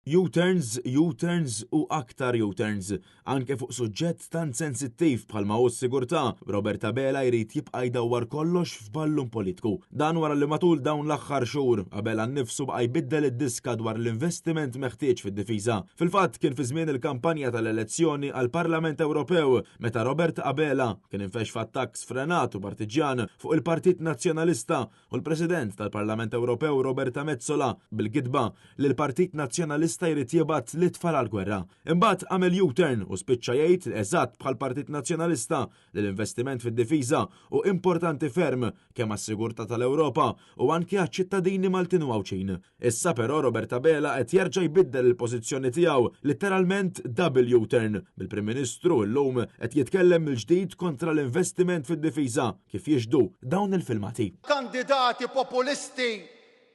U-turns u aktar U-turns. Anke fuq suġġett tant sensittiv bħalma hu s-sigurtà, Robert Abela jrid jibqa' jdawwar kollox f'ballun politiku. Dan wara li matul dawn l-aħħar xhur Abela nnifsu bqa' jbiddel id-diska dwar l-investiment meħtieġ fid-difiża. Fil-fatt kien fi żmien il-kampanja tal-elezzjoni għall Parlament Ewropew meta Robert Abela kien infexx f'attakk sfrenat u partiġjan fuq il-Partit Nazzjonalista u l-President tal-Parlament Ewropew Roberta Metsola bil-gidba li l-Partit Nazzjonalista jrid jibgħat l-itfal għall-gwerra. Imbagħad għamel U-turn u spiċċa jgħid eżatt bħal Partit Nazzjonalista li l-investiment fid-difiża u importanti ferm kemm għas-sigurtà tal-Ewropa u anke għaċ-ċittadini Maltin u Għawċin. Issa però Robert Abela qed jerġa' jbiddel il-pożizzjoni tiegħu letteralment double U-turn. Bil-Prim Ministru llum qed jitkellem mill-ġdid kontra l-investiment fid-difiża kif jixdu dawn il-filmati. Kandidati populisti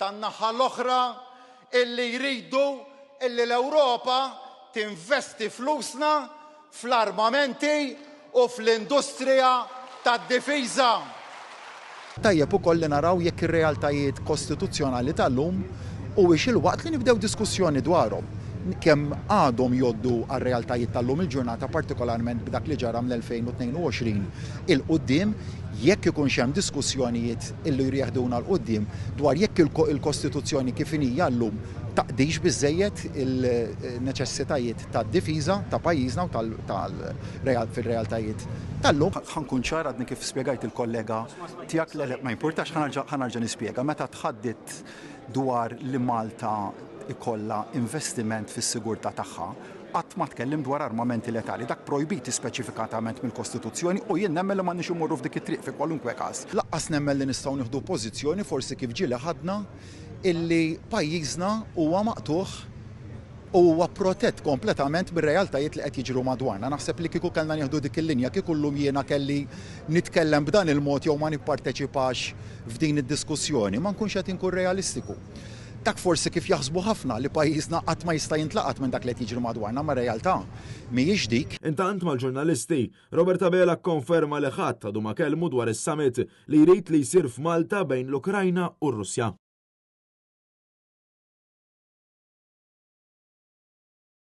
tan-naħa l-oħra illi jridu illi l-Ewropa tinvesti flusna fl-armamenti u fl-industrija tad-difiża. Tajjeb ukoll li naraw jekk ir-realtajiet kostituzzjonali tal-lum huwiex il-waqt li nibdew diskussjoni dwarhom. Kemm għadhom jgħoddu għar-realtajiet tal-lum il-ġurnata partikolarment b'dak li ġara mill-2022 il-qudiem jekk ikunx hemm diskussjonijiet illi jrieħduna l-qudiem dwar jekk il-Kostituzzjoni kif hija llum taqdix biżżejjed il-neċessitajiet tad-difiża ta' pajjiżna u fil-realtajiet tal-lum. Ħankun ċar għadni kif spjegajt il-kollega tiegħek li ma jimpurtax ħanarġa' nispjega meta tħaddit dwar li Malta ikollha investiment fis-sigurtà tagħha qatt ma tkellim dwar armamenti letali, dak projbiti speċifikatament mill-Kostituzzjoni u jien nemmen li m'għandniex immorru f'dik it-triq fi kwalunkwe każ. Laqqas nemmen li nistgħu nieħdu pożizzjoni forsi kif ġieli ħadna illi pajjiżna huwa maqtuħ u huwa protett kompletament bir-realtajiet li qed jiġru madwarna. Naħseb li kieku kellna nieħdu dik il-linja kieku llum jiena kelli nitkellem b'dan il-mod jew ma nipparteċipax f'din id-diskussjoni ma nkunx qed inkun realistiku. Dak forsi kif jaħsbu ħafna li pajjiżna qatt ma jista' jintlaqat minn dak li qed jiġri madwarna ma' realtà mhijiex dik. Intant mal-ġurnalisti, Robert Abela kkonferma li ħadd għadu ma kellmu dwar is-summit li jrid li jsir f'Malta bejn l-Ukrajna u r-Russja.